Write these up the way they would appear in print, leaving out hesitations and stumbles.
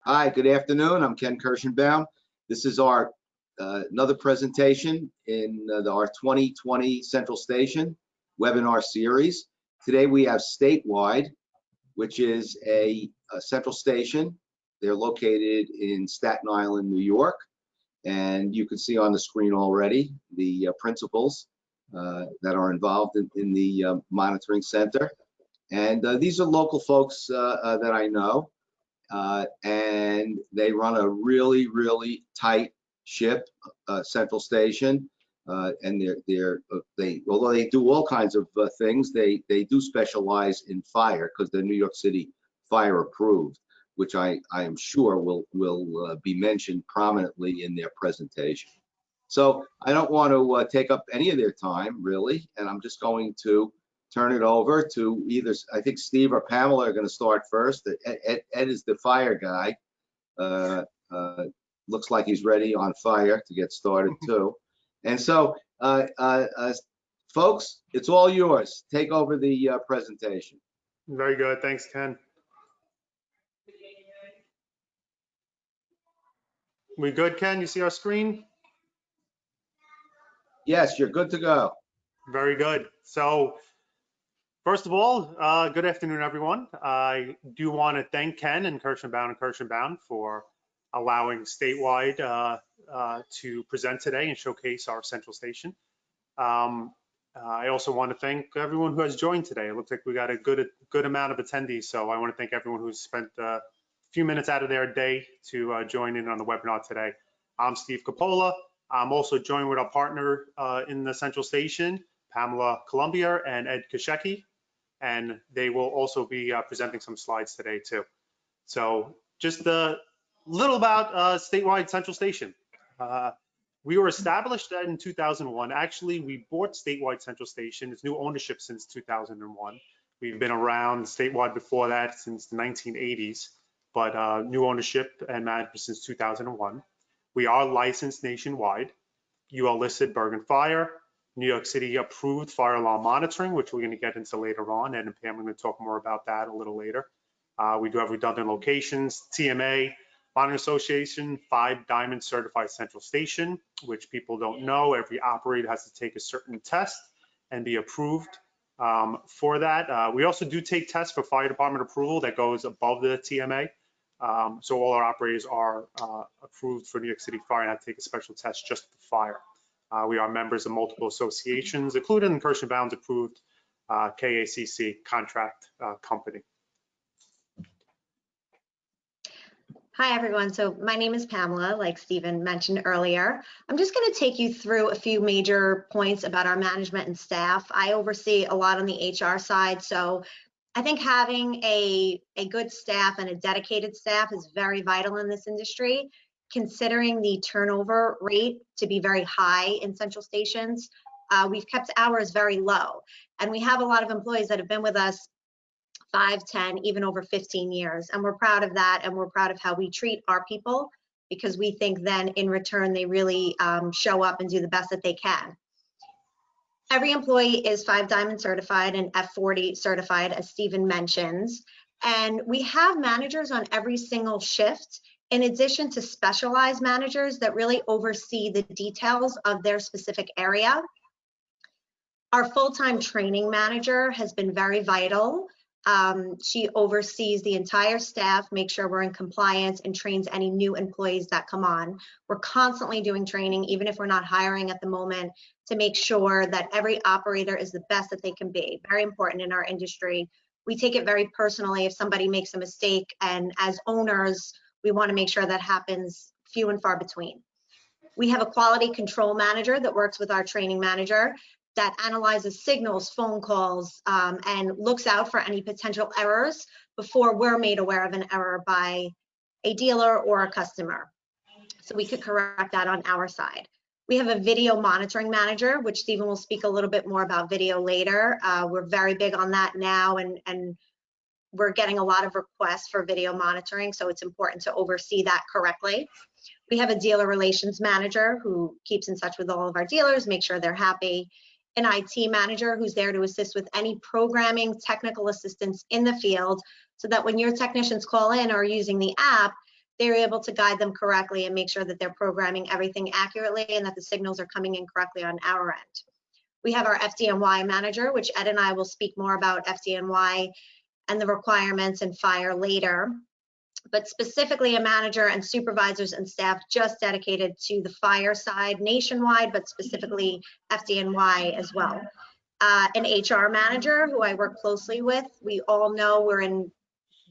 Hi, good afternoon. I'm Ken Kirschenbaum. This is our another presentation in our 2020 Central Station webinar series. Today we have Statewide, which is a central station. They're located in Staten Island, New York, and you can see on the screen already the principals that are involved in the monitoring center. And these are local folks that I know. And they run a really tight ship, central station, and although they do all kinds of things, they do specialize in fire because they're New York City fire approved, which I am sure will be mentioned prominently in their presentation. So I don't want to take up any of their time really, and I'm just going to turn it over to either, I think Steve or Pamela are going to start first. Ed is the fire guy. Looks like he's ready on fire to get started too. And so, folks, it's all yours. Take over the presentation. Very good. Thanks, Ken. We good, Ken? You see our screen? Yes, you're good to go. Very good. So, first of all, good afternoon, everyone. I do want to thank Ken and Kirschenbaum for allowing Statewide to present today and showcase our central station. I also want to thank everyone who has joined today. It looks like we got a good amount of attendees, so I want to thank everyone who's spent a few minutes out of their day to join in on the webinar today. I'm Steve Coppola. I'm also joined with our partner in the central station, Pamela Colombier and Ed Kashecki, and they will also be presenting some slides today too. So just a little about Statewide Central Station. We were established in 2001. Actually, we bought Statewide Central Station. It's new ownership since 2001. We've been around Statewide before that since the 1980s, but new ownership and management since 2001. We are licensed nationwide. UL listed Bergen Fire, New York City approved fire alarm monitoring, which we're going to get into later on, and Pam, we're going to talk more about that a little later. We do have redundant locations, TMA, Monitoring Association, 5 Diamond Certified Central Station, which people don't know. Every operator has to take a certain test and be approved for that. We also do take tests for fire department approval that goes above the TMA. So all our operators are approved for New York City Fire and have to take a special test just for fire. We are members of multiple associations, including Kirschenbaum's approved KACC contract company. Hi, everyone. So my name is Pamela, like Stephen mentioned earlier. I'm just going to take you through a few major points about our management and staff. I oversee a lot on the HR side, so I think having a good staff and a dedicated staff is very vital in this industry, considering the turnover rate to be very high in central stations. We've kept hours very low, and we have a lot of employees that have been with us 5, 10, even over 15 years. And we're proud of that, and we're proud of how we treat our people, because we think then in return they really show up and do the best that they can. Every employee is 5 Diamond certified and F40 certified, as Stephen mentions. And we have managers on every single shift, in addition to specialized managers that really oversee the details of their specific area. Our full-time training manager has been very vital. She oversees the entire staff, makes sure we're in compliance, and trains any new employees that come on. We're constantly doing training, even if we're not hiring at the moment, to make sure that every operator is the best that they can be. Very important in our industry. We take it very personally if somebody makes a mistake, and as owners, we want to make sure that happens few and far between. We have a quality control manager that works with our training manager that analyzes signals, phone calls, and looks out for any potential errors before we're made aware of an error by a dealer or a customer. So we could correct that on our side. We have a video monitoring manager, which Stephen will speak a little bit more about video later. We're very big on that now, and we're getting a lot of requests for video monitoring, so it's important to oversee that correctly. We have a dealer relations manager who keeps in touch with all of our dealers, make sure they're happy. An IT manager who's there to assist with any programming, technical assistance in the field, so that when your technicians call in or using the app, they're able to guide them correctly and make sure that they're programming everything accurately and that the signals are coming in correctly on our end. We have our FDNY manager, which Ed and I will speak more about FDNY and the requirements and fire later, but specifically a manager and supervisors and staff just dedicated to the fire side nationwide, but specifically FDNY as well. An HR manager who I work closely with. We all know we're in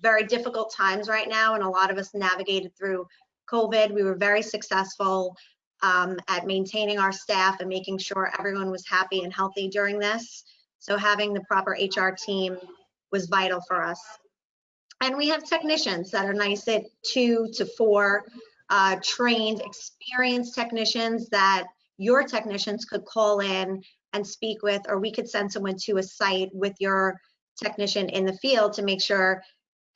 very difficult times right now, and a lot of us navigated through COVID. We were very successful at maintaining our staff and making sure everyone was happy and healthy during this. So having the proper HR team was vital for us. And we have technicians that are nice at 2 to 4 trained, experienced technicians that your technicians could call in and speak with, or we could send someone to a site with your technician in the field to make sure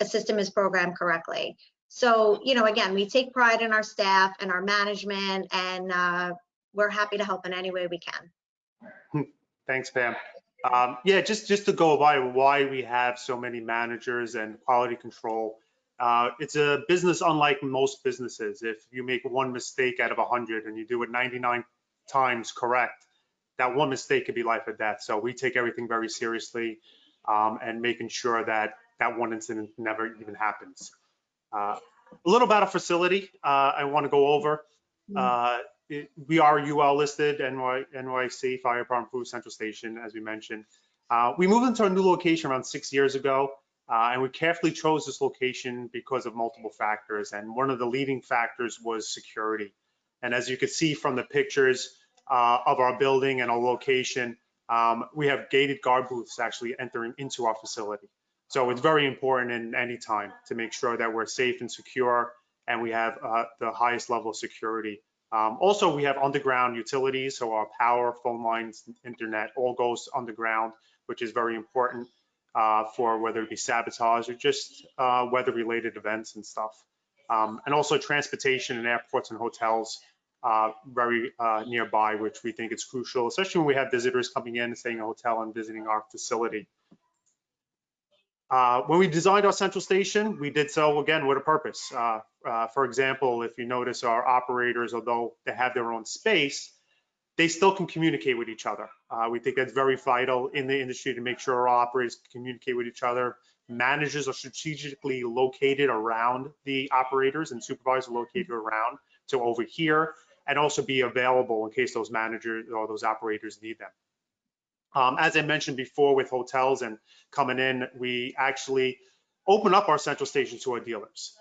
a system is programmed correctly. So, you know, again, we take pride in our staff and our management, and we're happy to help in any way we can. Thanks, Pam. Yeah, just to go by why we have so many managers and quality control. It's a business unlike most businesses. If you make one mistake out of 100 and you do it 99 times correct, that one mistake could be life or death. So we take everything very seriously, and making sure that that one incident never even happens. A little about our facility I want to go over. We are UL listed, NYC Fire Department Food Central Station, as we mentioned. We moved into our new location around 6 years ago, and we carefully chose this location because of multiple factors. And one of the leading factors was security. And as you can see from the pictures of our building and our location, we have gated guard booths actually entering into our facility. So it's very important in any time to make sure that we're safe and secure, and we have the highest level of security. Also, we have underground utilities, so our power, phone lines, internet, all goes underground, which is very important for whether it be sabotage or just weather-related events and stuff. And also transportation and airports and hotels very nearby, which we think is crucial, especially when we have visitors coming in and staying in a hotel and visiting our facility. When we designed our central station, we did so again with a purpose. For example, if you notice, our operators, although they have their own space, they still can communicate with each other. We think that's very vital in the industry to make sure our operators can communicate with each other. Managers are strategically located around the operators and supervisors are located around to overhear and also be available in case those managers or those operators need them. As I mentioned before, with hotels and coming in, we actually open up our central station to our dealers.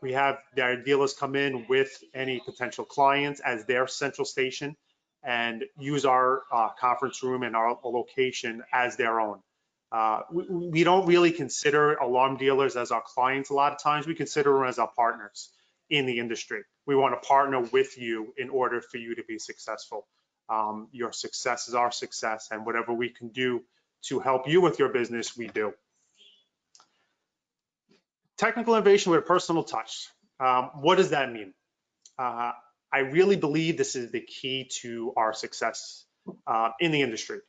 We have their dealers come in with any potential clients as their central station and use our conference room and our location as their own. We don't really consider alarm dealers as our clients a lot of times. We consider them as our partners in the industry. We want to partner with you in order for you to be successful. Your success is our success, and whatever we can do to help you with your business, we do. Technical innovation with a personal touch. What does that mean? I really believe this is the key to our success in the industry.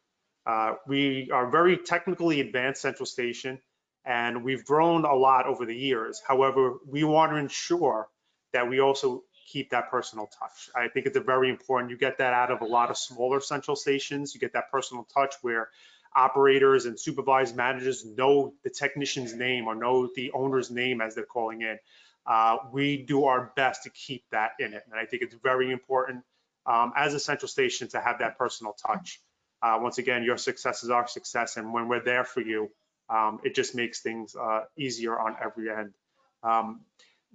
We are very technically advanced central station, and we've grown a lot over the years. However, we want to ensure that we also keep that personal touch. I think it's very important. You get that out of a lot of smaller central stations. You get that personal touch where operators and supervised managers know the technician's name or know the owner's name as they're calling in. We do our best to keep that in it. And I think it's very important as a central station to have that personal touch. Once again, your success is our success. And when we're there for you, it just makes things easier on every end.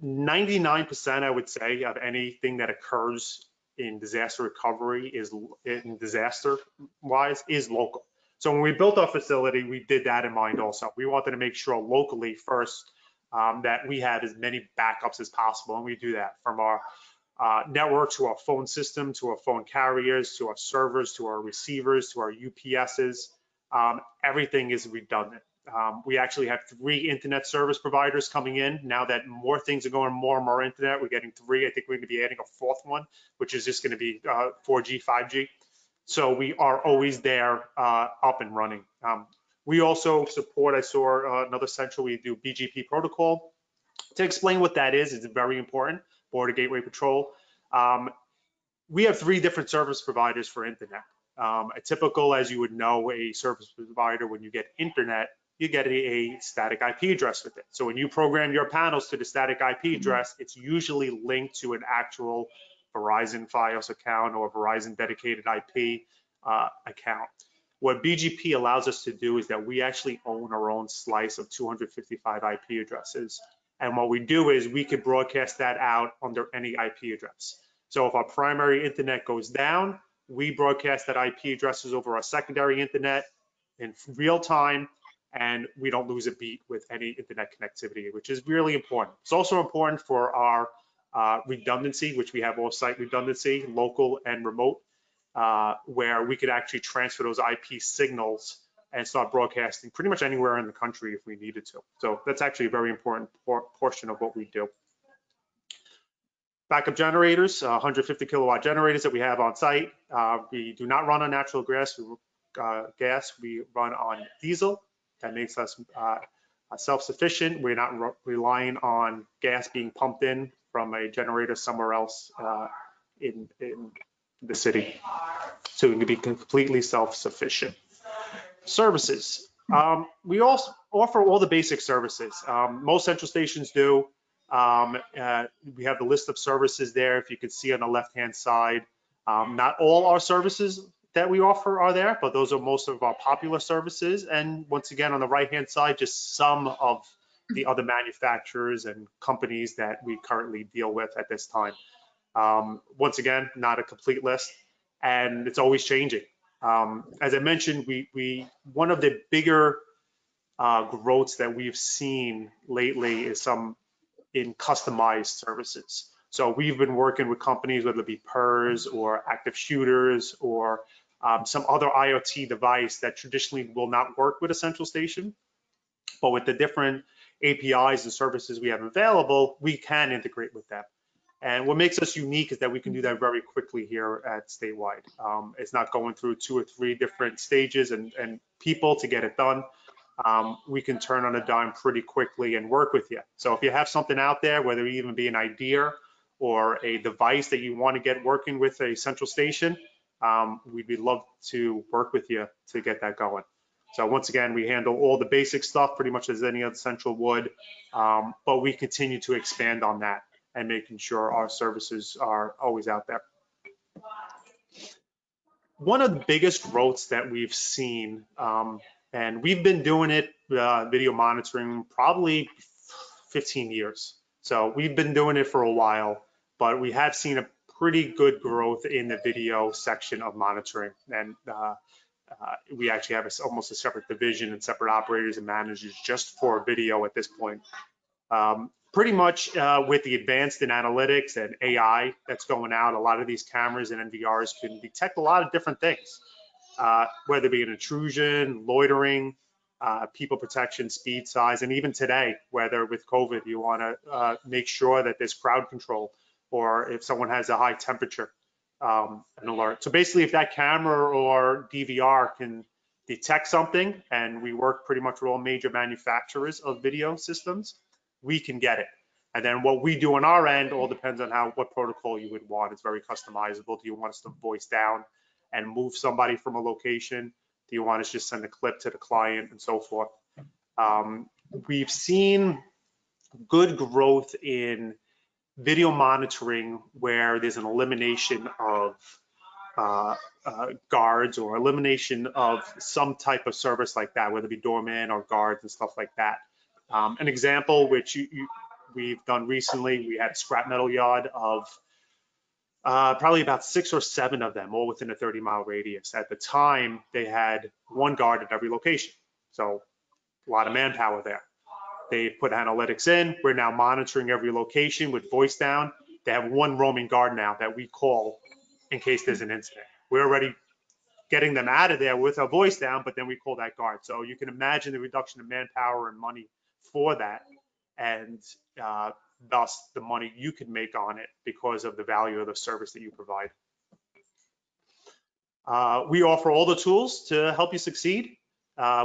99%, I would say, of anything that occurs in disaster recovery is is local. So when we built our facility, we did that in mind also. We wanted to make sure locally first that we had as many backups as possible, and we do that from our network to our phone system, to our phone carriers, to our servers, to our receivers, to our UPSs. Everything is redundant. We actually have 3 internet service providers coming in. Now that more things are going more and more internet, we're getting 3. I think we're going to be adding a 4th one, which is just going to be 4G, 5G. So we are always there up and running. We also support, I saw another central, we do BGP protocol, To explain what that is, it's very important. Border Gateway Patrol. We have 3 different service providers for internet. A typical, as you would know, a service provider, when you get internet, you get a static IP address with it. So when you program your panels to the static IP address, it's usually linked to an actual Verizon Fios account or Verizon dedicated IP account. What BGP allows us to do is that we actually own our own slice of 255 IP addresses. And what we do is we could broadcast that out under any IP address. So if our primary internet goes down, we broadcast that IP addresses over our secondary internet in real time, and we don't lose a beat with any internet connectivity, which is really important. It's also important for our redundancy, which we have off-site redundancy, local and remote, where we could actually transfer those IP signals and start broadcasting pretty much anywhere in the country if we needed to. So that's actually a very important portion of what we do. Backup generators, 150 kilowatt generators that we have on site. We do not run on natural gas. We run on diesel. That makes us self-sufficient. We're not relying on gas being pumped in from a generator somewhere else in the city. So we can be completely self-sufficient. Services. We also offer all the basic services. Most central stations do. We have the list of services there, if you can see on the left-hand side. Not all our services that we offer are there, but those are most of our popular services. And once again, on the right-hand side, just some of the other manufacturers and companies that we currently deal with at this time. Once again, not a complete list, and it's always changing. As I mentioned, one of the bigger growths that we've seen lately is some in customized services. So we've been working with companies, whether it be PERS or active shooters or some other IoT device that traditionally will not work with a central station, but with the different APIs and services we have available, we can integrate with them. And what makes us unique is that we can do that very quickly here at Statewide. It's not going through 2 or 3 different stages and people to get it done. We can turn on a dime pretty quickly and work with you. So if you have something out there, whether it even be an idea or a device that you want to get working with a central station, we'd love to work with you to get that going. So once again, we handle all the basic stuff pretty much as any other central would, but we continue to expand on that and making sure our services are always out there. One of the biggest growths that we've seen, and we've been doing it, video monitoring, probably 15 years. So we've been doing it for a while, but we have seen a pretty good growth in the video section of monitoring. And we actually have almost a separate division and separate operators and managers just for video at this point. Pretty much with the advanced in analytics and AI that's going out, a lot of these cameras and NVRs can detect a lot of different things, whether it be an intrusion, loitering, people protection, speed, size, and even today, whether with COVID, you want to make sure that there's crowd control, or if someone has a high temperature, an alert. So basically, if that camera or DVR can detect something, and we work pretty much with all major manufacturers of video systems, we can get it. And then what we do on our end all depends on what protocol you would want. It's very customizable. Do you want us to voice down and move somebody from a location? Do you want us to just send a clip to the client and so forth? We've seen good growth in video monitoring where there's an elimination of guards or elimination of some type of service like that, whether it be doorman or guards and stuff like that. An example which we've done recently, we had a scrap metal yard of probably about 6 or 7 of them, all within a 30-mile radius. At the time, they had 1 guard at every location. So a lot of manpower there. They put analytics in. We're now monitoring every location with voice down. They have 1 roaming guard now that we call in case there's an incident. We're already getting them out of there with a voice down, but then we call that guard. So you can imagine the reduction of manpower and money for that, and thus the money you can make on it because of the value of the service that you provide. We offer all the tools to help you succeed.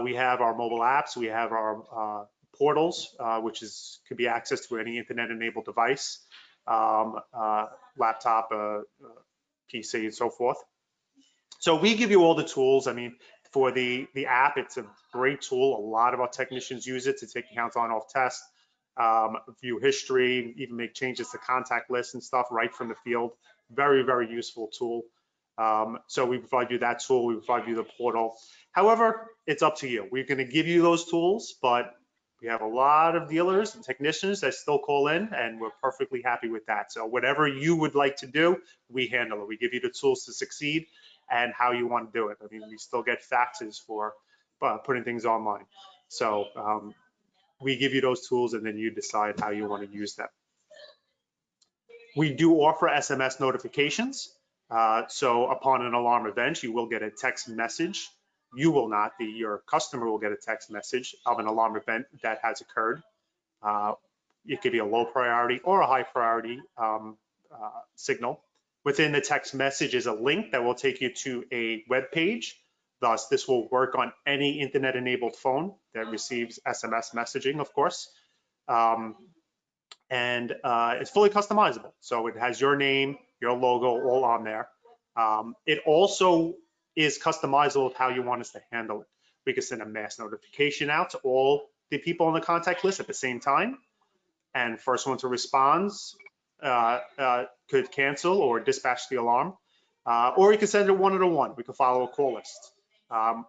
We have our mobile apps, we have our portals, which could be accessed to any internet-enabled device, laptop, PC, and so forth. So we give you all the tools. I mean, for the app, it's a great tool. A lot of our technicians use it to take accounts on-off tests, view history, even make changes to contact lists and stuff right from the field. Very, very useful tool. So we provide you that tool. We provide you the portal. However, it's up to you. We're going to give you those tools, but we have a lot of dealers and technicians that still call in, and we're perfectly happy with that. So whatever you would like to do, we handle it. We give you the tools to succeed and how you want to do it. I mean, we still get faxes for putting things online. So we give you those tools, and then you decide how you want to use them. We do offer SMS notifications. So upon an alarm event, you will get a text message. You will not, your customer will get a text message of an alarm event that has occurred. It could be a low priority or a high priority signal. Within the text message is a link that will take you to a web page. Thus, this will work on any internet-enabled phone that receives SMS messaging, of course. And it's fully customizable. So it has your name, your logo all on there. It also is customizable of how you want us to handle it. We can send a mass notification out to all the people on the contact list at the same time. And first one to respond could cancel or dispatch the alarm. Or you can send it one-to-one. We can follow a call list.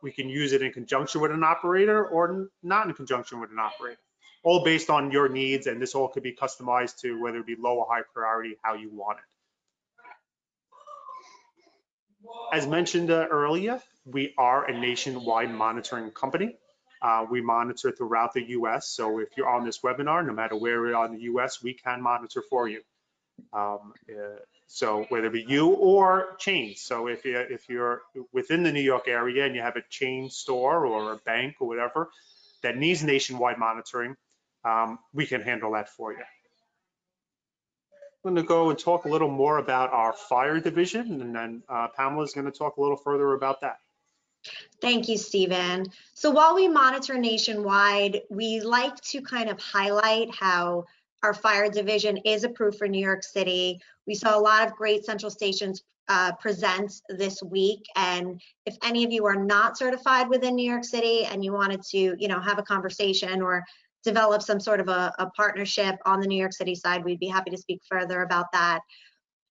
We can use it in conjunction with an operator or not in conjunction with an operator. All based on your needs, and this all could be customized to whether it be low or high priority, how you want it. As mentioned earlier, we are a nationwide monitoring company. We monitor throughout the US, so if you're on this webinar, no matter where we are in the US, we can monitor for you. So whether it be you or chains, so if you're within the New York area and you have a chain store or a bank or whatever that needs nationwide monitoring, we can handle that for you. I'm going to go and talk a little more about our fire division, and then Pamela is going to talk a little further about that. Thank you, Stephen. So while we monitor nationwide, we like to kind of highlight how our fire division is approved for New York City. We saw a lot of great central stations present this week, and if any of you are not certified within New York City and you wanted to, have a conversation or develop some sort of a partnership on the New York City side, we'd be happy to speak further about that.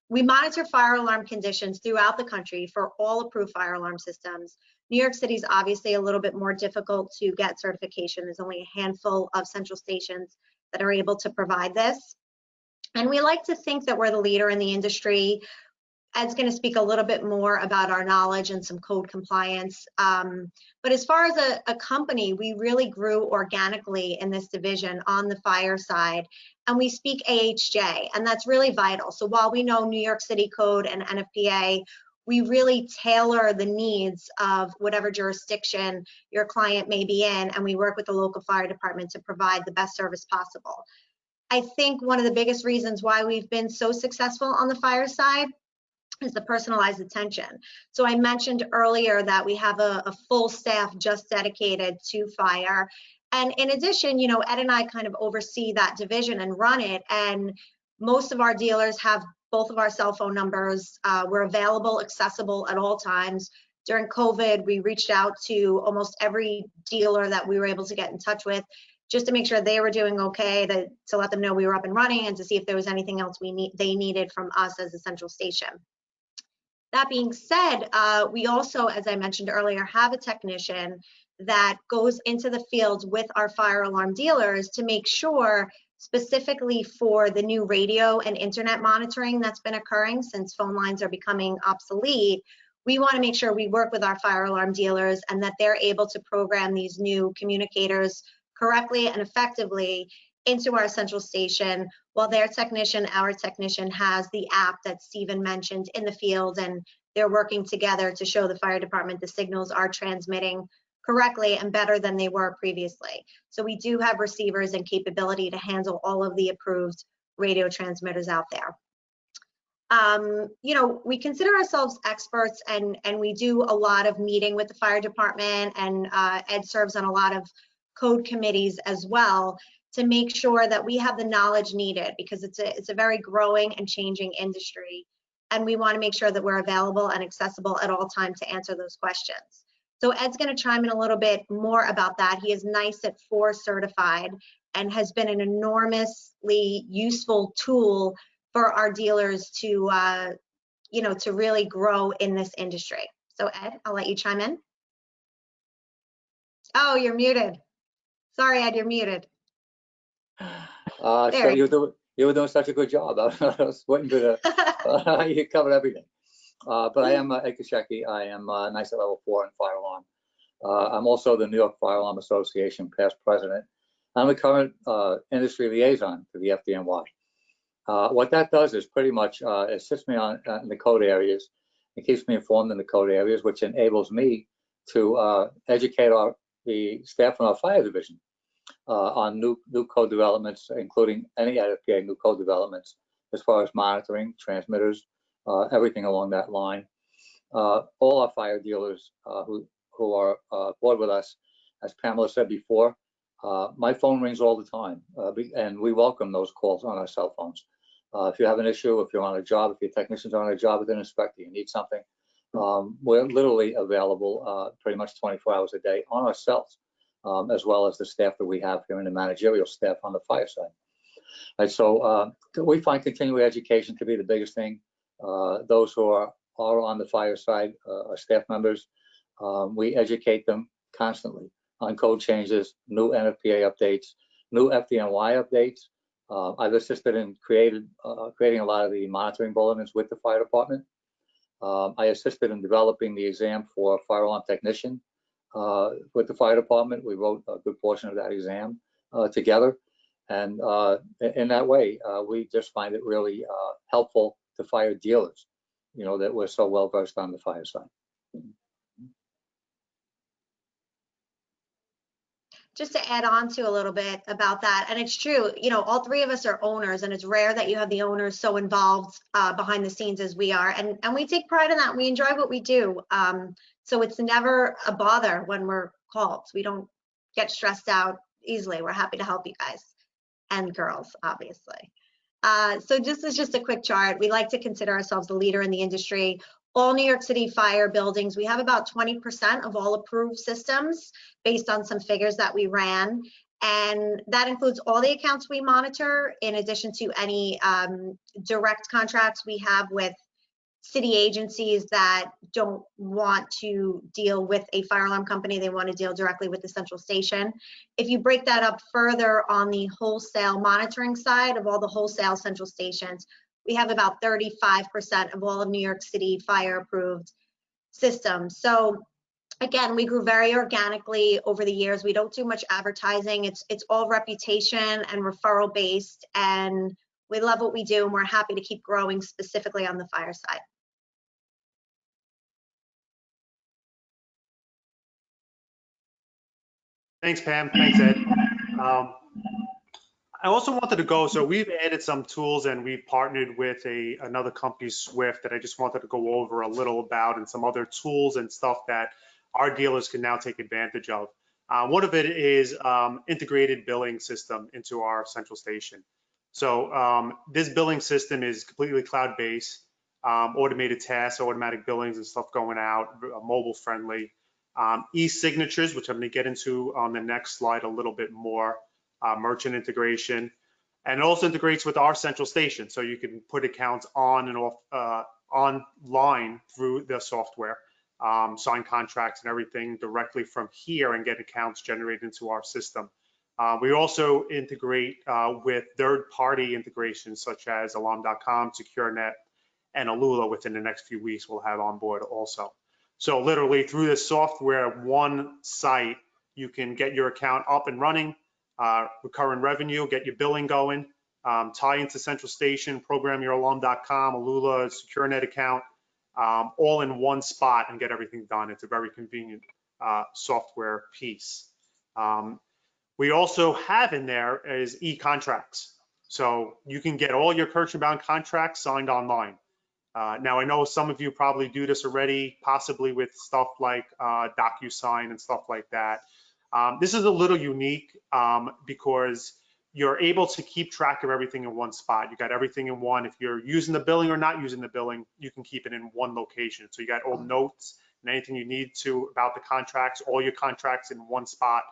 We monitor fire alarm conditions throughout the country for all approved fire alarm systems. New York City is obviously a little bit more difficult to get certification. There's only a handful of central stations that are able to provide this. And we like to think that we're the leader in the industry. Ed's going to speak a little bit more about our knowledge and some code compliance. But as far as a company, we really grew organically in this division on the fire side. And we speak AHJ, and that's really vital. So while we know New York City code and NFPA, we really tailor the needs of whatever jurisdiction your client may be in, and we work with the local fire department to provide the best service possible. I think one of the biggest reasons why we've been so successful on the fire side is the personalized attention. So I mentioned earlier that we have a full staff just dedicated to fire. And in addition, Ed and I kind of oversee that division and run it. And most of our dealers have both of our cell phone numbers. We're available, accessible at all times. During COVID, we reached out to almost every dealer that we were able to get in touch with just to make sure they were doing okay, to let them know we were up and running, and to see if there was anything else they needed from us as a central station. That being said, we also, as I mentioned earlier, have a technician that goes into the fields with our fire alarm dealers to make sure, specifically for the new radio and internet monitoring that's been occurring since phone lines are becoming obsolete, we want to make sure we work with our fire alarm dealers and that they're able to program these new communicators correctly and effectively into our central station, while our technician has the app that Stephen mentioned in the field, and they're working together to show the fire department the signals are transmitting correctly and better than they were previously. So we do have receivers and capability to handle all of the approved radio transmitters out there. We consider ourselves experts, and we do a lot of meeting with the fire department, and Ed serves on a lot of code committees as well to make sure that we have the knowledge needed, because it's a very growing and changing industry. And we want to make sure that we're available and accessible at all times to answer those questions. So Ed's going to chime in a little bit more about that. He is NICE at 4 certified and has been an enormously useful tool for our dealers to, to really grow in this industry. So Ed, I'll let you chime in. Oh, you're muted. Sorry, Ed, you're muted. So you were doing such a good job. I was waiting for the, you covered everything. But I am Ed Kashecki. I am NICE at level 4 in fire alarm. I'm also the New York Fire Alarm Association past president. I'm the current industry liaison to the FDNY. What that does is pretty much assists me in the code areas. It keeps me informed in the code areas, which enables me to educate the staff in our fire division on new code developments, including any NFPA new code developments as far as monitoring, transmitters, everything along that line. All our fire dealers who are aboard with us, as Pamela said before, my phone rings all the time, and we welcome those calls on our cell phones. If you have an issue, if you're on a job, if your technicians are on a job with an inspector, you need something, we're literally available pretty much 24 hours a day on our cells, as well as the staff that we have here in the managerial staff on the fire side. And so we find continuing education to be the biggest thing. Those who are on the fire side, our staff members, we educate them constantly on code changes, new NFPA updates, new FDNY updates. I've assisted in creating a lot of the monitoring bulletins with the fire department. I assisted in developing the exam for fire alarm technician with the fire department. We wrote a good portion of that exam together. And in that way, we just find it really helpful to fire dealers, that we're so well versed on the fire side. Just to add on to a little bit about that, and it's true, all 3 of us are owners, and it's rare that you have the owners so involved behind the scenes as we are, and we take pride in that. We enjoy what we do, so it's never a bother when we're called. We don't get stressed out easily. We're happy to help you guys and girls, obviously. So this is just a quick chart. We like to consider ourselves the leader in the industry. All New York City fire buildings, we have about 20% of all approved systems based on some figures that we ran. And that includes all the accounts we monitor, in addition to any direct contracts we have with city agencies that don't want to deal with a fire alarm company. They want to deal directly with the central station. If you break that up further on the wholesale monitoring side of all the wholesale central stations, we have about 35% of all of New York City fire approved systems. So again, we grew very organically over the years. We don't do much advertising. It's all reputation and referral based, and we love what we do, and we're happy to keep growing specifically on the fire side. Thanks, Pam. Thanks, Ed. I also wanted to go, so we've added some tools and we've partnered with another company, Swift, that I just wanted to go over a little about, and some other tools and stuff that our dealers can now take advantage of. One of it is integrated billing system into our central station. So this billing system is completely cloud-based, automated tasks, automatic billings and stuff going out, mobile friendly. E-signatures, which I'm going to get into on the next slide a little bit more. Merchant integration, and it also integrates with our central station, so you can put accounts on and off online through the software, sign contracts and everything directly from here and get accounts generated into our system. We also integrate with third-party integrations such as Alarm.com, SecureNet, and Alula. Within the next few weeks we'll have on board also. So literally through this software, one site, you can get your account up and running, recurring revenue, get your billing going, tie into central station, program your Alarm.com, Alula, SecureNet account, all in one spot and get everything done. It's a very convenient software piece. We also have in there is e-contracts. So you can get all your Kirschenbaum contracts signed online. Now I know some of you probably do this already, possibly with stuff like DocuSign and stuff like that. This is a little unique because you're able to keep track of everything in one spot. You got everything in one. If you're using the billing or not using the billing, you can keep it in one location. So you got all notes and anything you need to about the contracts, all your contracts in one spot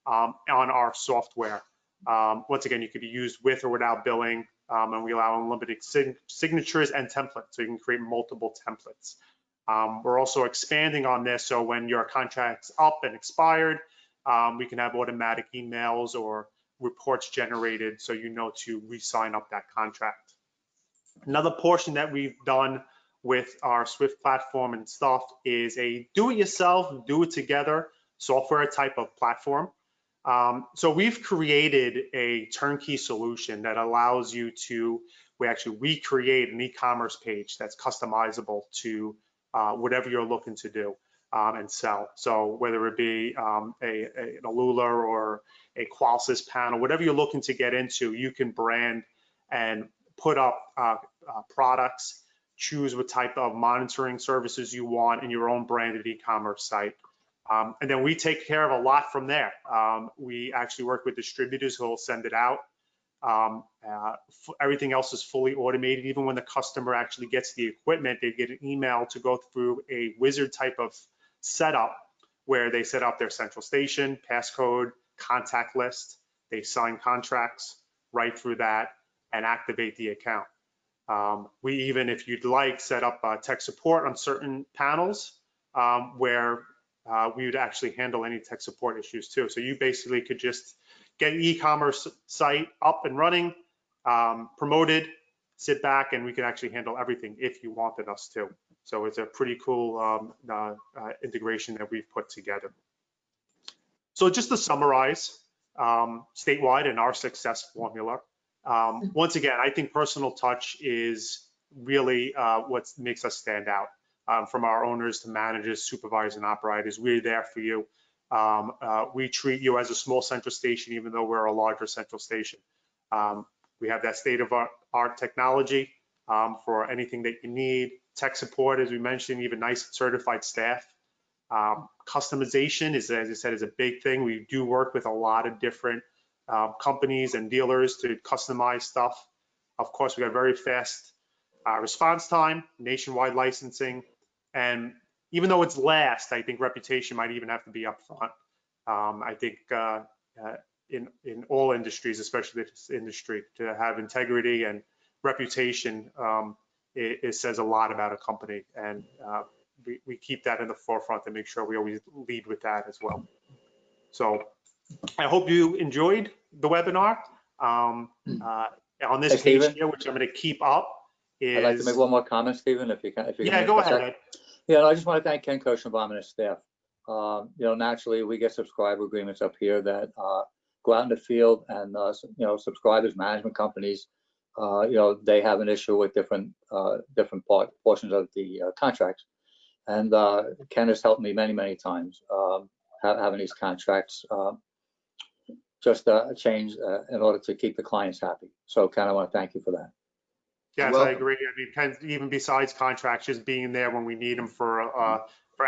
on our software. Once again, you could be used with or without billing, and we allow unlimited signatures and templates, so you can create multiple templates. We're also expanding on this, so when your contract's up and expired, we can have automatic emails or reports generated so you know to re-sign up that contract. Another portion that we've done with our Swift platform and stuff is a do-it-yourself, do-it-together software type of platform. So we've created a turnkey solution that allows you to actually recreate an e-commerce page that's customizable to whatever you're looking to do and sell. So whether it be an Alula or a Qualsys panel, whatever you're looking to get into, you can brand and put up products, choose what type of monitoring services you want in your own branded e-commerce site. And then we take care of a lot from there. We actually work with distributors who will send it out. Everything else is fully automated. Even when the customer actually gets the equipment, they get an email to go through a wizard type of setup where they set up their central station, passcode, contact list, they sign contracts right through that and activate the account. We even, if you'd like, set up tech support on certain panels where we would actually handle any tech support issues too. So you basically could just get an e-commerce site up and running, promoted, sit back, and we can actually handle everything if you wanted us to. So it's a pretty cool integration that we've put together. So just to summarize, Statewide and our success formula. Once again, I think personal touch is really what makes us stand out. From our owners to managers, supervisors, and operators, we're there for you. We treat you as a small central station, even though we're a larger central station. We have that state-of-art technology for anything that you need. Tech support, as we mentioned, even nice certified staff. Customization is, as I said, is a big thing. We do work with a lot of different companies and dealers to customize stuff. Of course, we got very fast response time, nationwide licensing, and even though it's last, I think reputation might even have to be up front. I think in all industries, especially this industry, to have integrity and reputation, it says a lot about a company, and we keep that in the forefront to make sure we always lead with that as well. So I hope you enjoyed the webinar. On this page here, which I'm going to keep up, is... I'd like to make one more comment, Stephen, if you can. Yeah, go ahead. Yeah, I just want to thank Ken Kirschenbaum and his staff. Naturally, we get subscriber agreements up here that go out in the field, and subscribers, management companies, they have an issue with different portions of the contracts. And Ken has helped me many times having these contracts just change in order to keep the clients happy. So Ken, I want to thank you for that. Yes, I agree. I mean, Ken, even besides contracts, just being there when we need him for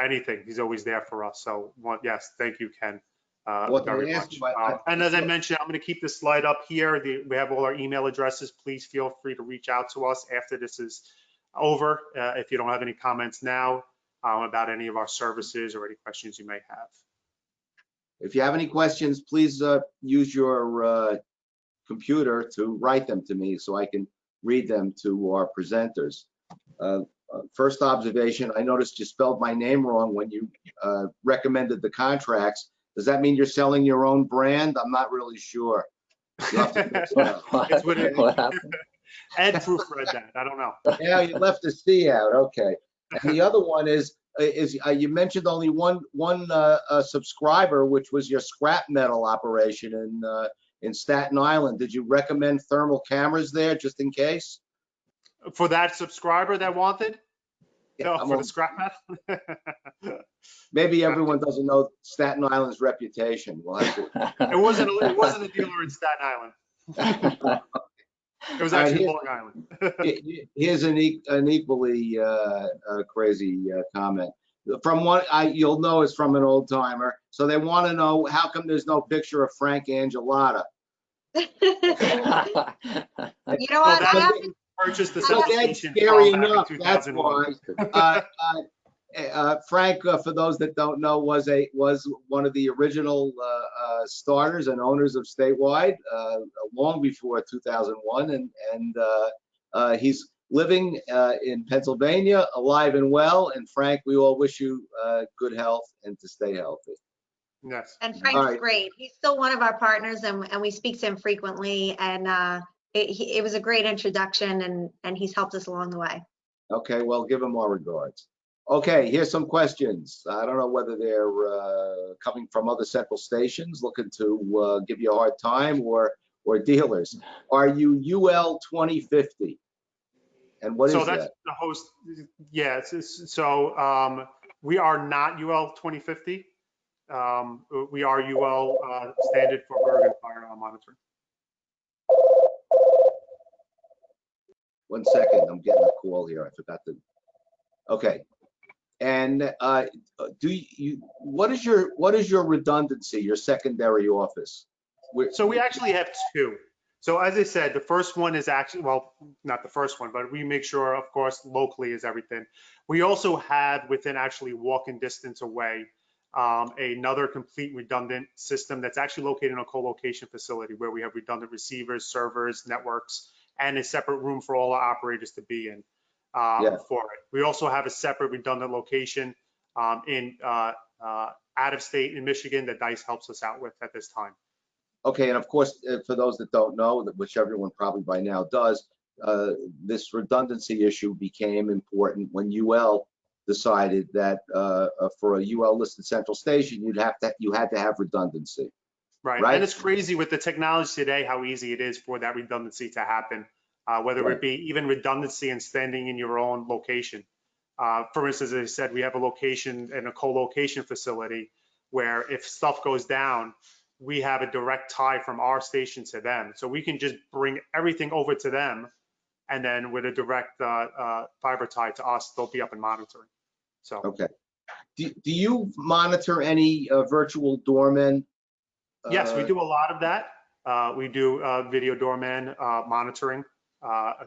anything, he's always there for us. So yes, thank you, Ken, very much. And as I mentioned, I'm going to keep this slide up here. We have all our email addresses. Please feel free to reach out to us after this is over if you don't have any comments now about any of our services or any questions you may have. If you have any questions, please use your computer to write them to me so I can read them to our presenters. First observation, I noticed you spelled my name wrong when you recommended the contracts. Does that mean you're selling your own brand? I'm not really sure. What happened? Ed proofread that. I don't know. Yeah, you left the C out. Okay. And the other one is you mentioned only one subscriber, which was your scrap metal operation in Staten Island. Did you recommend thermal cameras there just in case? For that subscriber that wanted? Yeah, no, for the scrap metal? Maybe everyone doesn't know Staten Island's reputation. Well, it wasn't a dealer in Staten Island. It was actually Long Island. Here's an equally crazy comment. from what you'll know is from an old timer. So they want to know how come there's no picture of Frank Angelata. You know what? that I is- have to, Purchased the Because that's substation scary from back in enough. That's 2001. why. Frank, for those that don't know, was one of the original starters and owners of Statewide long before 2001, and he's living in Pennsylvania, alive and well. And Frank, we all wish you good health and to stay healthy. Yes. and All Frank's right. great. He's still one of our partners, and we speak to him frequently. And it was a great introduction, and he's helped us along the way. Okay, well, give him our regards. Okay, here's some questions. I don't know whether they're coming from other central stations looking to give you a hard time or dealers. Are you UL 2050? And what So is that's that? the host. Yeah. So we are not UL 2050. We are UL standard for Bergen fire alarm monitoring. 1 second, I'm getting a call here. I forgot to. Okay. And what is your redundancy, your secondary office? So we actually have two. So as I said, the first one is actually, well, not the first one, but we make sure, of course, locally is everything. We also have within actually walking distance away, another complete redundant system that's actually located in a co-location facility where we have redundant receivers, servers, networks, and a separate room for all our operators to be in for it. We also have a separate redundant location in out of state in Michigan that DICE helps us out with at this time. Okay, and of course, for those that don't know, which everyone probably by now does, this redundancy issue became important when UL decided that for a UL listed central station, you had to have redundancy. Right. And it's crazy with the technology today, how easy it is for that redundancy to happen, whether it be even redundancy and standing in your own location. For instance, as I said, we have a location in a co-location facility where if stuff goes down, we have a direct tie from our station to them. So we can just bring everything over to them, and then with a direct fiber tie to us, they'll be up and monitoring. So. Okay. Do you monitor any virtual doormen? Yes, we do a lot of that. We do video doorman monitoring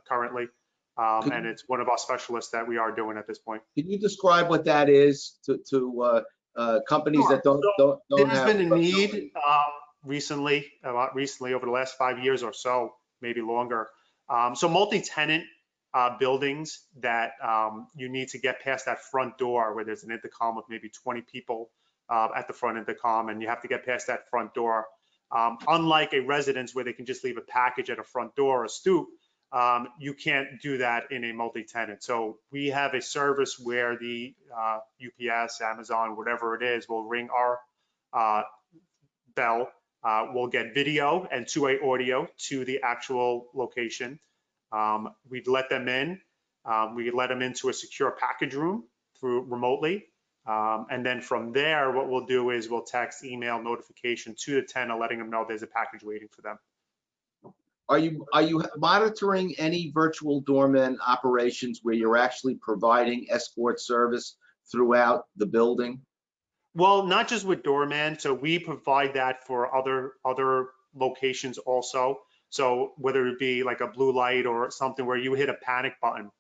currently, and it's one of our specialists that we are doing at this point. Can you describe what that is to companies that don't There's have? been a need recently over the last 5 years or so, maybe longer. So multi-tenant buildings that you need to get past that front door where there's an intercom with maybe 20 people at the front intercom, and you have to get past that front door. Unlike a residence where they can just leave a package at a front door or a stoop, you can't do that in a multi-tenant. So we have a service where the UPS, Amazon, whatever it is, will ring our bell. We'll get video and two-way audio to the actual location. We'd let them in. We let them into a secure package room through remotely. And then from there, what we'll do is we'll text, email notification to the tenant, letting them know there's a package waiting for them. Are you monitoring any virtual doorman operations where you're actually providing escort service throughout the building? Well, not just with Doorman. So we provide that for other locations also. So whether it be like a blue light or something where you hit a panic button.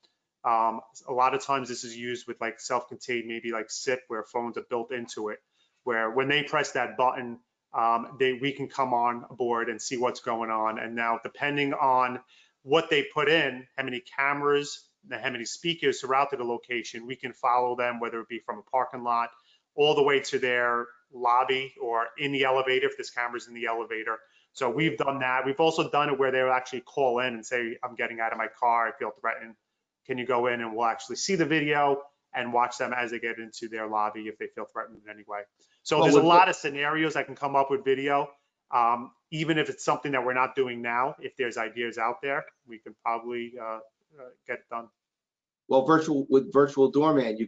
A lot of times this is used with like self-contained, maybe like SIP, where phones are built into it, where when they press that button, we can come on board and see what's going on. And now depending on what they put in, how many cameras, how many speakers throughout the location, we can follow them, whether it be from a parking lot all the way to their lobby or in the elevator if there's cameras in the elevator. So we've done that. We've also done it where they'll actually call in and say, I'm getting out of my car, I feel threatened. Can you go in? And we'll actually see the video and watch them as they get into their lobby if they feel threatened in any way. So there's a lot of scenarios that can come up with video. Even if it's something that we're not doing now, if there's ideas out there, we can probably get it done. Well, with virtual doorman, you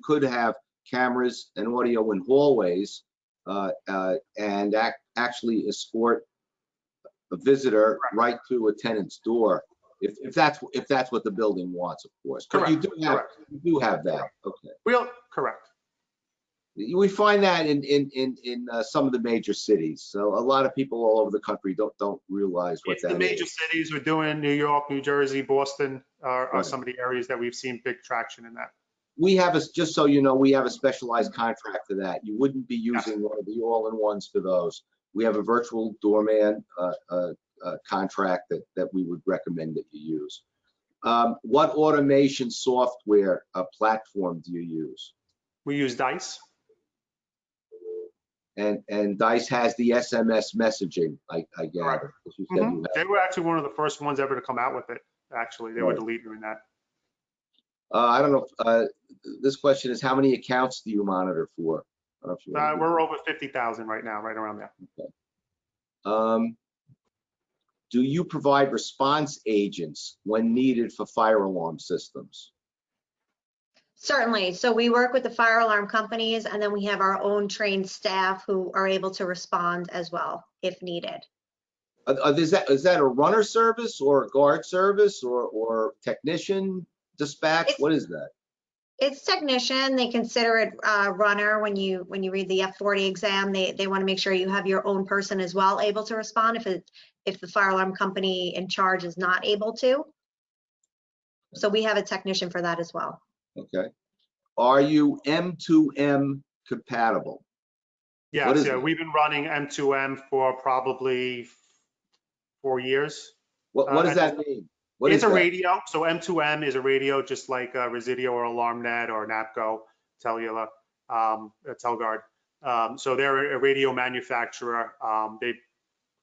could have cameras and audio in hallways and actually escort a visitor right to a tenant's door. if that's what the building wants, of course. But Correct, you do have that. Okay. Correct. We find that in some of the major cities. So a lot of people all over the country don't realize what It's that the major is. cities we're doing. New York, New Jersey, Boston are Right. some of the areas that we've seen big traction in that. We have just so you know, we have a specialized contract for that. You wouldn't be using one of the all-in-ones for those. We have a virtual doorman contract that we would recommend that you use. What automation software platform do you use? We use Dice. And Dice has the SMS messaging, I gather. As you said, you They have. were actually one of the first ones ever to come out with it. Actually, they were the leader in that. I don't know. This question is, how many accounts do you monitor for? I don't know if you want to do We're over 50,000 right now, right around there. that. Do you provide response agents when needed for fire alarm systems? Certainly. So we work with the fire alarm companies, and then we have our own trained staff who are able to respond as well if needed. Is that a runner service or a guard service or technician dispatch? What is that? It's technician. They consider it runner when you read the F40 exam. They want to make sure you have your own person as well able to respond if the fire alarm company in charge is not able to. So we have a technician for that as well. Okay. Are you M2M compatible? Yes, yeah, we've been running M2M for probably 4 years. What does that mean? It's a radio. So M2M is a radio, just like Residio or AlarmNet or NAPCO, Cellular, Telguard. So they're a radio manufacturer. They've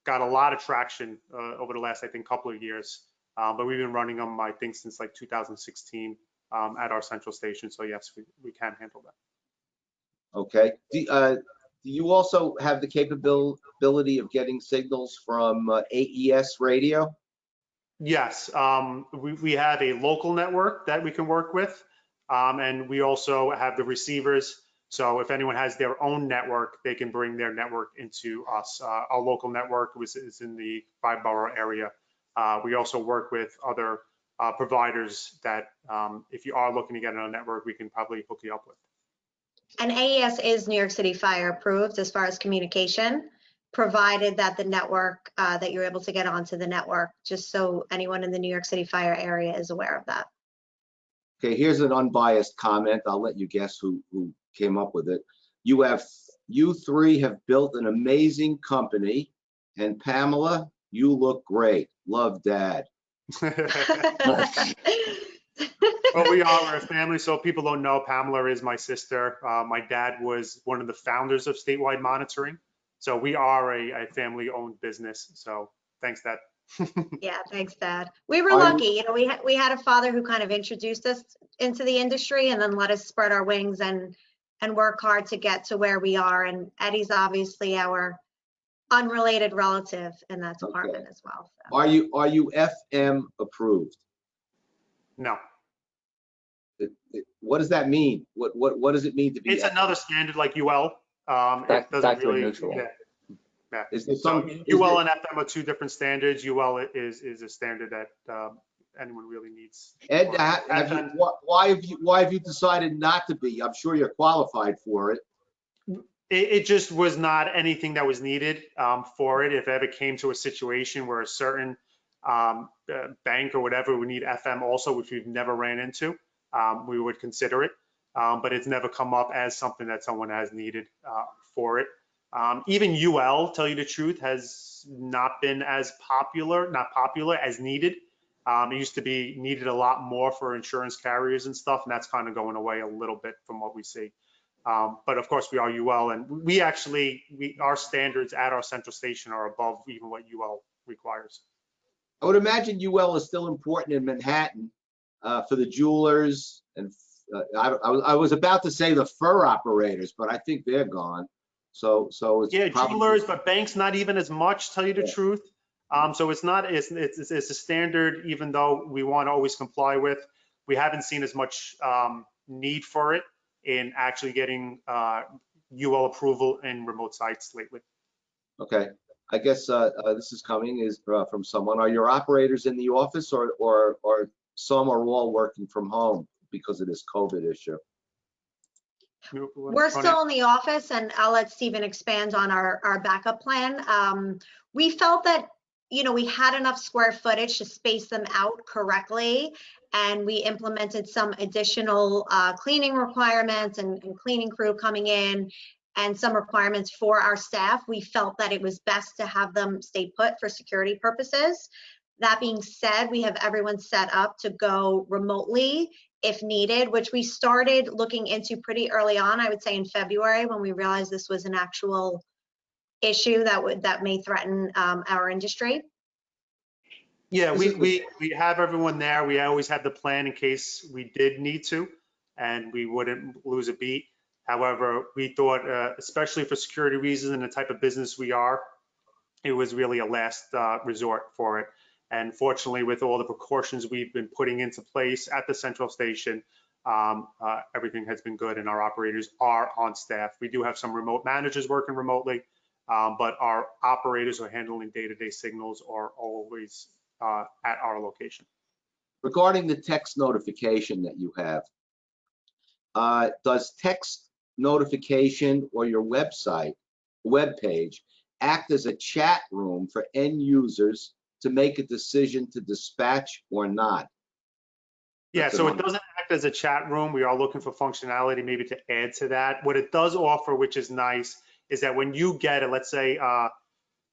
got a lot of traction over the last, I think, couple of years. But we've been running them, I think, since like 2016 at our central station. So yes, we can handle that. Okay. Do you also have the capability of getting signals from AES radio? Yes, we have a local network that we can work with, and we also have the receivers. So if anyone has their own network, they can bring their network into us. Our local network is in the 5-borough area. We also work with other providers that if you are looking to get on a network, we can probably hook you up with. And AES is New York City Fire approved as far as communication, provided that the network, that you're able to get onto the network, just so anyone in the New York City Fire area is aware of that. Okay, here's an unbiased comment. I'll let you guess who came up with it. You three have built an amazing company, and Pamela, you look great. Love, Dad. Well, we are a family, so people don't know, Pamela is my sister. My dad was one of the founders of Statewide Monitoring. So we are a family-owned business. So thanks, Dad. Yeah, thanks, Dad. We were lucky. You know, we had a father who kind of introduced us into the industry and then let us spread our wings and work hard to get to where we are. And Eddie's obviously our unrelated relative in that department as well. So. Are you FM approved? No. What does that mean? What does it mean to be? It's another standard like UL. It doesn't really. Neutral. Yeah. Is there So some, UL and FM are two different standards. UL is a standard that anyone really needs. Ed, why have you decided not to be? I'm sure you're qualified for it. It just was not anything that was needed for it. If it ever came to a situation where a certain bank or whatever would need FM also, which we've never ran into, we would consider it. But it's never come up as something that someone has needed for it. Even UL, tell you the truth, has not been as popular as needed. It used to be needed a lot more for insurance carriers and stuff, and that's kind of going away a little bit from what we see. But of course we are UL, and our standards at our central station are above even what UL requires. I would imagine UL is still important in Manhattan for the jewelers, and I was about to say the fur operators, but I think they're gone. So it's jewelers, but banks not even as much. Tell you the truth. So it's not. It's a standard, even though we want to always comply with. We haven't seen as much need for it in actually getting UL approval in remote sites lately. Okay. I guess this is coming is from someone. Are your operators in the office, or some are all working from home because of this COVID issue? We're still in the office, and I'll let Stephen expand on our backup plan. We felt that, you know, we had enough square footage to space them out correctly, and we implemented some additional cleaning requirements and cleaning crew coming in, and some requirements for our staff. We felt that it was best to have them stay put for security purposes. That being said, we have everyone set up to go remotely if needed, which we started looking into pretty early on, I would say in February, when we realized this was an actual issue that may threaten our industry. Yeah, we have everyone there. We always had the plan in case we did need to, and we wouldn't lose a beat. However, we thought, especially for security reasons and the type of business we are, it was really a last resort for it. And fortunately, with all the precautions we've been putting into place at the central station, everything has been good, and our operators are on staff. We do have some remote managers working remotely, but our operators who are handling day-to-day signals are always at our location. Regarding the text notification that you have, does text notification or your web page act as a chat room for end users to make a decision to dispatch or not? Yeah, so it doesn't act as a chat room. We are looking for functionality maybe to add to that. What it does offer, which is nice, is that when you get it, let's say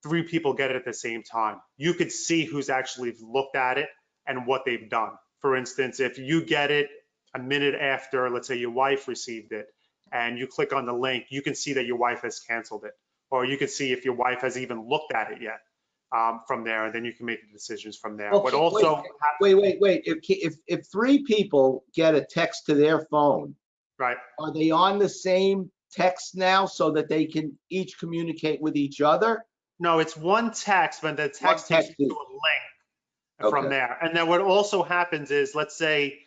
3 people get it at the same time, you could see who's actually looked at it and what they've done. For instance, if you get it a minute after, let's say your wife received it, and you click on the link, you can see that your wife has canceled it, or you can see if your wife has even looked at it yet from there, and then you can make the decisions from there. Okay, but also, wait. If 3 people get a text to their phone, right? Are they on the same text now so that they can each communicate with each other? No, it's one text, but the text takes you to a link from there. And then what also happens is, let's say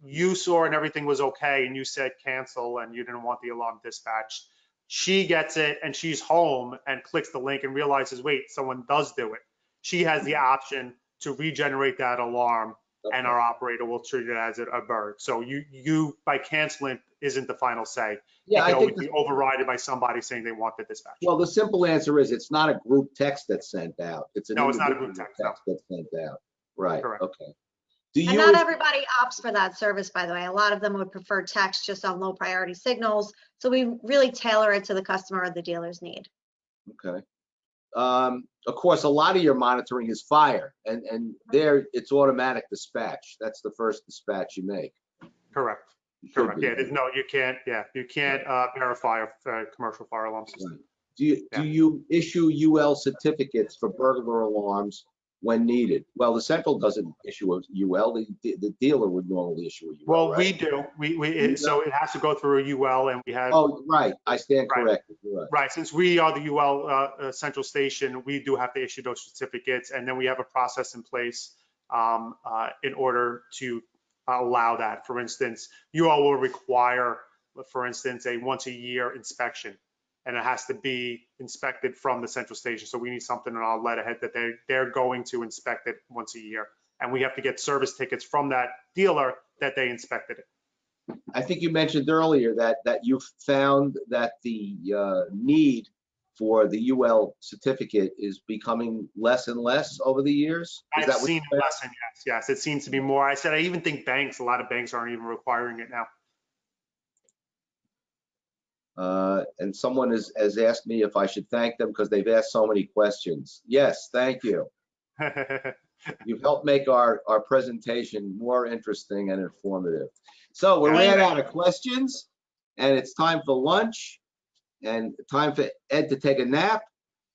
you saw and everything was okay, and you said cancel, and you didn't want the alarm dispatched. She gets it, and she's home and clicks the link and realizes, wait, someone does do it. She has the option to regenerate that alarm, and our operator will treat it as a bird. So you by canceling isn't the final say. Yeah, it can always be overridden by somebody saying they want the dispatch. Well, the simple answer is it's not a group text that's sent out. It's an it's not a group text that's sent out. Right. Correct. Okay. And not everybody opts for that service, by the way. A lot of them would prefer text just on low priority signals. So we really tailor it to the customer or the dealer's need. Okay. Of course, a lot of your monitoring is fire, and there it's automatic dispatch. That's the first dispatch you make. Correct. Correct. Yeah. No, you can't. Yeah, you can't verify a commercial fire alarm system. Right. Do you issue UL certificates for burglar alarms when needed? Well, the central doesn't issue a UL. The dealer would normally issue a UL. Well, right? we do. So it has to go through a UL, and we have. Oh, right. I stand corrected. Right. Right. Since we are the UL central station, we do have to issue those certificates, and then we have a process in place in order to allow that. For instance, UL will require, for instance, a once-a-year inspection, and it has to be inspected from the central station. So we need something in our letterhead that they're going to inspect it once a year, and we have to get service tickets from that dealer that they inspected it. I think you mentioned earlier that you found that the need for the UL certificate is becoming less and less over the years. I've seen it less, and yes, it seems to be more. I said I even think a lot of banks aren't even requiring it now. And someone has asked me if I should thank them because they've asked so many questions. Yes, thank you. You've helped make our presentation more interesting and informative. So we ran out of questions, and it's time for lunch, and time for Ed to take a nap,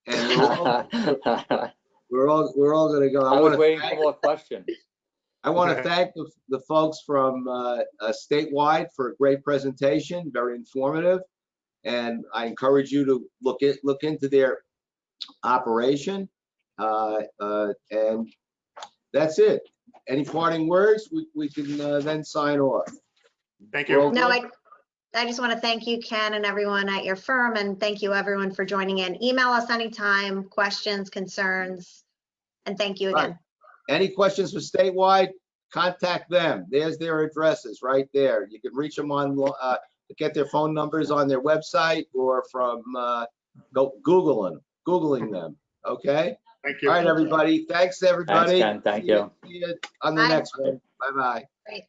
and we're all going to go. I was waiting for more questions. I want to thank the folks from Statewide for a great presentation, very informative. And I encourage you to look into their operation. And that's it. Any parting words? We can then sign off. Thank you. No, I just want to thank you, Ken, and everyone at your firm, and thank you everyone for joining in. Email us anytime, questions, concerns, and thank you again. Any questions for Statewide? Contact them. There's their addresses right there. You can reach them on, get their phone numbers on their website or from Googling them. Okay? Thank you. All right, everybody. Thanks, everybody. Thanks, Ken. Thank you. See you on the Bye. next one. Bye-bye. Great.